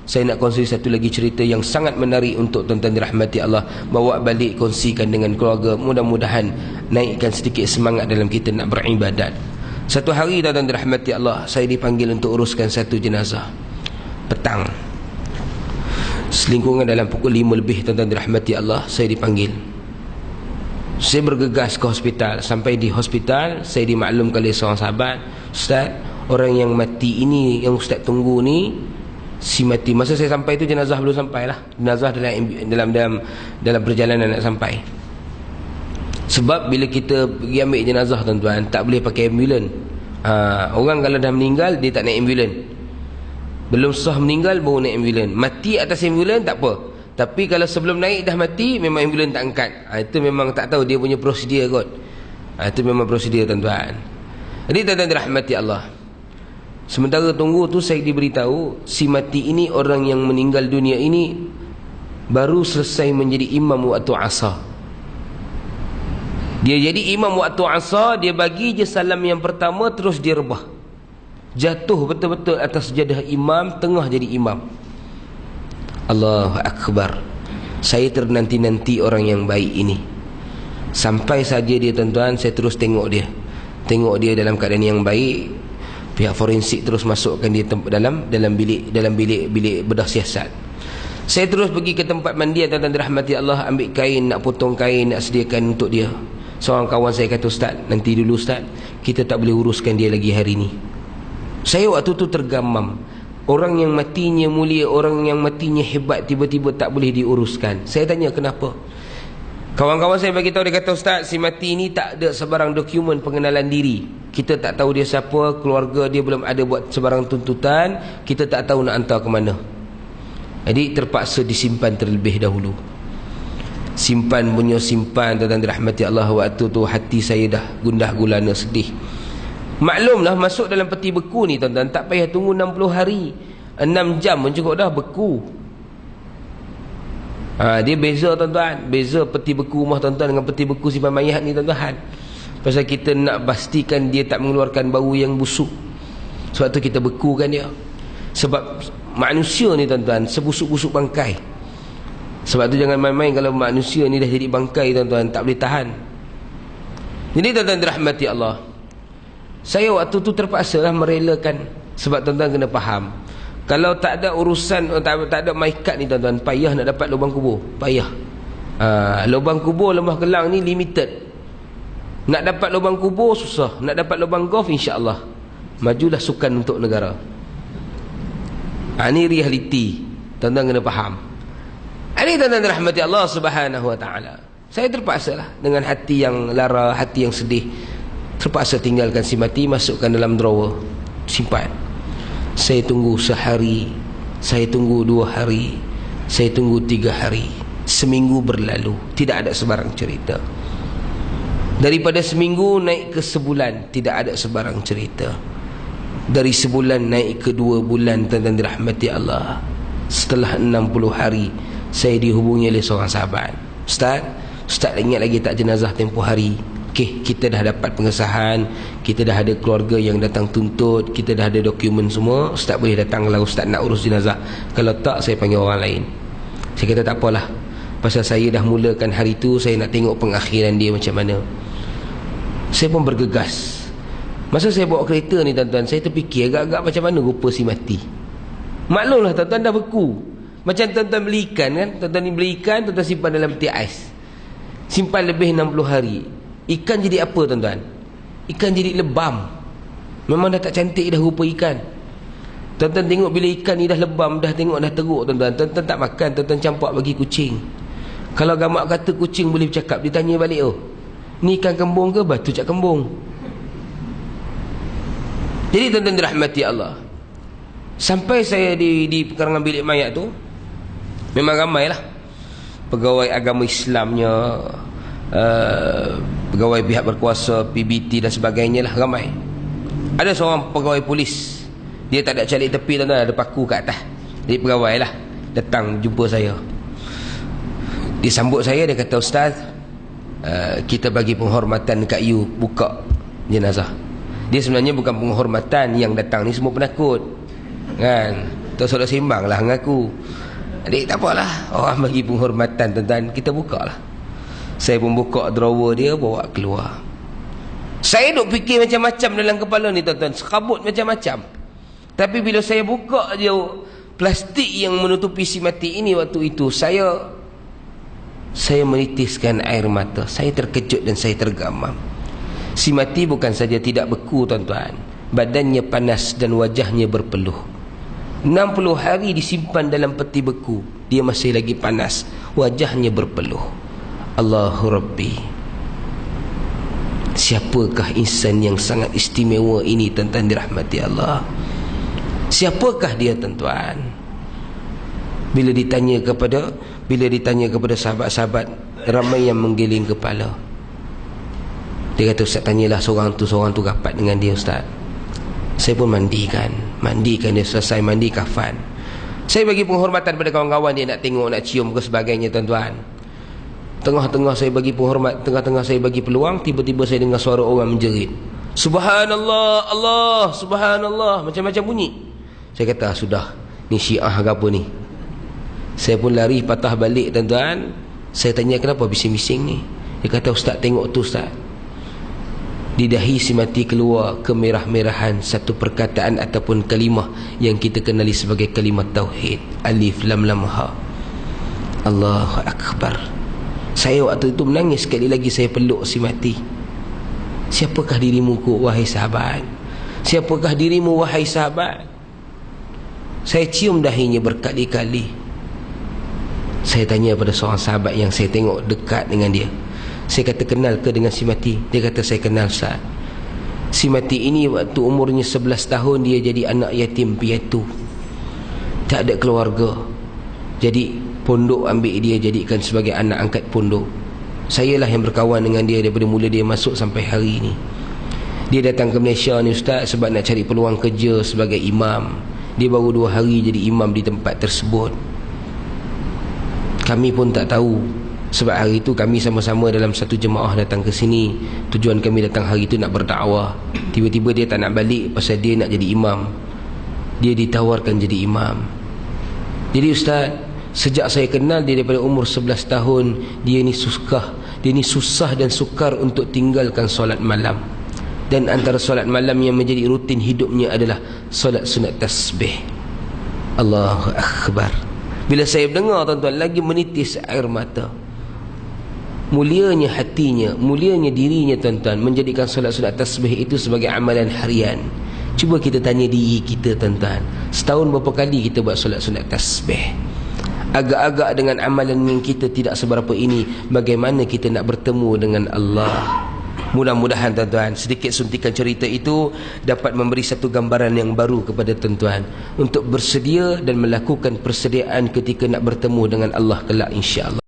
Saya nak kongsi satu lagi cerita yang sangat menarik untuk tuan-tuan dirahmati Allah. Bawa balik, kongsikan dengan keluarga. Mudah-mudahan naikkan sedikit semangat dalam kita nak beribadat. Satu hari tuan-tuan dirahmati Allah, saya dipanggil untuk uruskan satu jenazah petang. Selingkungan dalam pukul 5 lebih tuan-tuan dirahmati Allah, saya dipanggil. Saya bergegas ke hospital. Sampai di hospital, saya dimaklumkan oleh seorang sahabat, Ustaz, orang yang mati ini, yang Ustaz tunggu ni, si mati. Masa saya sampai tu jenazah belum sampai lah. Jenazah dalam perjalanan nak sampai. Sebab bila kita pergi ambil jenazah tuan-tuan, tak boleh pakai ambulan. Orang kalau dah meninggal, dia tak naik ambulan. Belum sah meninggal baru naik ambulan. Mati atas ambulan tak apa, tapi kalau sebelum naik dah mati, memang ambulan tak angkat. Itu memang tak tahu dia punya prosedur kot. Itu memang prosedur tuan-tuan. Jadi tuan-tuan dirahmati Allah, sementara tunggu tu saya diberitahu, si mati ini, orang yang meninggal dunia ini, baru selesai menjadi imam waktu asar. Dia jadi imam waktu asar, dia bagi je salam yang pertama, terus dia rebah. Jatuh betul-betul atas jadah imam, tengah jadi imam. Allahu Akbar. Saya ternanti-nanti orang yang baik ini. Sampai saja dia tuan-tuan, saya terus tengok dia. Tengok dia dalam keadaan yang baik. Pihak forensik terus masukkan dia dalam bilik bedah siasat. Saya terus pergi ke tempat mandi tuan-tuan dirahmati Allah, ambil kain, nak potong kain, nak sediakan untuk dia. Seorang kawan saya kata, Ustaz, nanti dulu Ustaz, kita tak boleh uruskan dia lagi hari ni. Saya waktu tu tergamam. Orang yang matinya mulia, orang yang matinya hebat, tiba-tiba tak boleh diuruskan. Saya tanya kenapa. Kawan-kawan saya bagi tahu, dia kata, Ustaz, si mati ni tak ada sebarang dokumen pengenalan diri. Kita tak tahu dia siapa, keluarga dia belum ada buat sebarang tuntutan, kita tak tahu nak hantar ke mana. Jadi terpaksa disimpan terlebih dahulu. Simpan punya simpan, tuan-tuan dirahmati Allah. Waktu tu hati saya dah gundah gulana, sedih. Maklumlah, masuk dalam peti beku ni tuan-tuan, tak payah tunggu 60 hari, 6 jam pun cukup dah beku. Dia beza tuan-tuan, beza peti beku rumah tuan-tuan dengan peti beku simpan mayat ni tuan-tuan. Pasal kita nak pastikan dia tak mengeluarkan bau yang busuk. Sebab tu kita bekukan dia. Sebab manusia ni tuan-tuan sebusuk-busuk bangkai. Sebab tu jangan main-main, kalau manusia ni dah jadi bangkai tuan-tuan, tak boleh tahan. Jadi tuan-tuan dirahmati Allah, saya waktu tu terpaksa lah merelakan. Sebab tuan-tuan kena faham, kalau tak ada urusan, tak ada maikat ni tuan-tuan, payah nak dapat lubang kubur. Payah. Lubang kubur Lembah Kelang ni limited. Nak dapat lubang kubur susah. Nak dapat lubang golf insya-Allah. Majulah sukan untuk negara. Ini realiti. Tuan-tuan kena faham. Ini tuan-tuan dirahmati Allah Subhanahu wa ta'ala. Saya terpaksa lah, dengan hati yang lara, hati yang sedih, terpaksa tinggalkan si mati, masukkan dalam drawer, simpan. Saya tunggu sehari, saya tunggu 2 hari, saya tunggu 3 hari. Seminggu berlalu, tidak ada sebarang cerita. Daripada seminggu naik ke sebulan, tidak ada sebarang cerita. Dari sebulan naik ke 2 bulan, tuan-tuan dirahmati Allah. Setelah 60 hari, saya dihubungi oleh seorang sahabat. Ustaz ingat lagi tak jenazah tempoh hari? Okey, kita dah dapat pengesahan, kita dah ada keluarga yang datang tuntut, kita dah ada dokumen semua. Ustaz boleh datang kalau Ustaz nak urus jenazah. Kalau tak, saya panggil orang lain. Saya kata tak apalah, pasal saya dah mulakan hari tu, saya nak tengok pengakhiran dia macam mana. Saya pun bergegas. Masa saya bawa kereta ni tuan-tuan, saya terfikir agak-agak macam mana rupa si mati. Maklumlah tuan-tuan, dah beku. Macam tuan-tuan beli ikan kan, tuan-tuan ni beli ikan, tuan-tuan simpan dalam peti ais, simpan lebih 60 hari. Ikan jadi apa tuan-tuan? Ikan jadi lebam. Memang dah tak cantik dah rupa ikan. Tuan-tuan tengok bila ikan ni dah lebam, dah tengok dah teruk tuan-tuan, tuan-tuan tak makan, tuan-tuan campak bagi kucing. Kalau gamak kata kucing boleh bercakap, dia tanya balik, oh, ni ikan kembung ke batu cak kembung? Jadi tuan-tuan dirahmati Allah, sampai saya di pekarangan bilik mayat tu, memang ramailah pegawai agama Islamnya, pegawai pihak berkuasa, PBT dan sebagainya lah, ramai. Ada seorang pegawai polis, dia tak ada calik tepi tuan-tuan, ada paku kat atas. Jadi pegawai lah datang jumpa saya. Dia sambut saya, dia kata, Ustaz, kita bagi penghormatan kat you buka jenazah. Dia sebenarnya bukan penghormatan, yang datang ni semua penakut kan. Tak solat sembang lah dengan aku. Adik tak apalah, orang bagi penghormatan tuan-tuan, kita buka lah. Saya pun buka drawer dia, bawa keluar. Saya duk fikir macam-macam dalam kepala ni tuan-tuan, sekabut macam-macam. Tapi bila saya buka je plastik yang menutupi si mati ini waktu itu, saya menitiskan air mata. Saya terkejut dan saya tergamam. Si mati bukan saja tidak beku tuan-tuan, badannya panas dan wajahnya berpeluh. 60 hari disimpan dalam peti beku, dia masih lagi panas, wajahnya berpeluh. Allahu Rabbi, siapakah insan yang sangat istimewa ini tuan-tuan dirahmati Allah? Siapakah dia tuan-tuan? Bila ditanya kepada sahabat-sahabat, ramai yang menggiling kepala. Dia kata, Ustaz tanyalah seorang tu rapat dengan dia Ustaz. Saya pun mandikan dia, selesai mandi kafan. Saya bagi penghormatan pada kawan-kawan dia, nak tengok, nak cium ke sebagainya tuan-tuan. Tengah-tengah saya bagi penghormat, tengah-tengah saya bagi peluang, tiba-tiba saya dengar suara orang menjerit, Subhanallah, Allah, Subhanallah, macam-macam bunyi. Saya kata, sudah, ni Syiah ke apa ni? Saya pun lari patah balik tuan-tuan. Saya tanya, kenapa bising-bising ni? Dia kata, Ustaz tengok tu Ustaz. Di dahi si mati keluar kemerah-merahan satu perkataan ataupun kalimah yang kita kenali sebagai kalimah tauhid. Alif lam lam ha. Allahu Akbar. Saya waktu itu menangis, sekali lagi saya peluk si mati. Siapakah dirimu wahai sahabat? Siapakah dirimu wahai sahabat? Saya cium dahinya berkali-kali. Saya tanya pada seorang sahabat yang saya tengok dekat dengan dia. Saya kata, kenal ke dengan si mati? Dia kata, saya kenal Ustaz. Si mati ini waktu umurnya 11 tahun dia jadi anak yatim piatu, tak ada keluarga. Jadi pondok ambil dia jadikan sebagai anak angkat pondok. Sayalah yang berkawan dengan dia daripada mula dia masuk sampai hari ini. Dia datang ke Malaysia ni Ustaz sebab nak cari peluang kerja sebagai imam. Dia baru 2 hari jadi imam di tempat tersebut. Kami pun tak tahu, sebab hari itu kami sama-sama dalam satu jemaah datang ke sini. Tujuan kami datang hari itu nak berdakwah. Tiba-tiba dia tak nak balik pasal dia nak jadi imam. Dia ditawarkan jadi imam. Jadi Ustaz, sejak saya kenal dia daripada umur 11 tahun, dia ni susah dan sukar untuk tinggalkan solat malam. Dan antara solat malam yang menjadi rutin hidupnya adalah solat sunat tasbih. Allahu Akbar. Bila saya mendengar tuan-tuan, lagi menitis air mata. Mulianya hatinya, mulianya dirinya tuan-tuan, menjadikan solat sunat tasbih itu sebagai amalan harian. Cuba kita tanya diri kita tuan-tuan, setahun berapa kali kita buat solat sunat tasbih? Agak-agak dengan amalan yang kita tidak seberapa ini, bagaimana kita nak bertemu dengan Allah? Mudah-mudahan tuan-tuan, sedikit suntikan cerita itu dapat memberi satu gambaran yang baru kepada tuan-tuan untuk bersedia dan melakukan persediaan ketika nak bertemu dengan Allah kelak insya-Allah.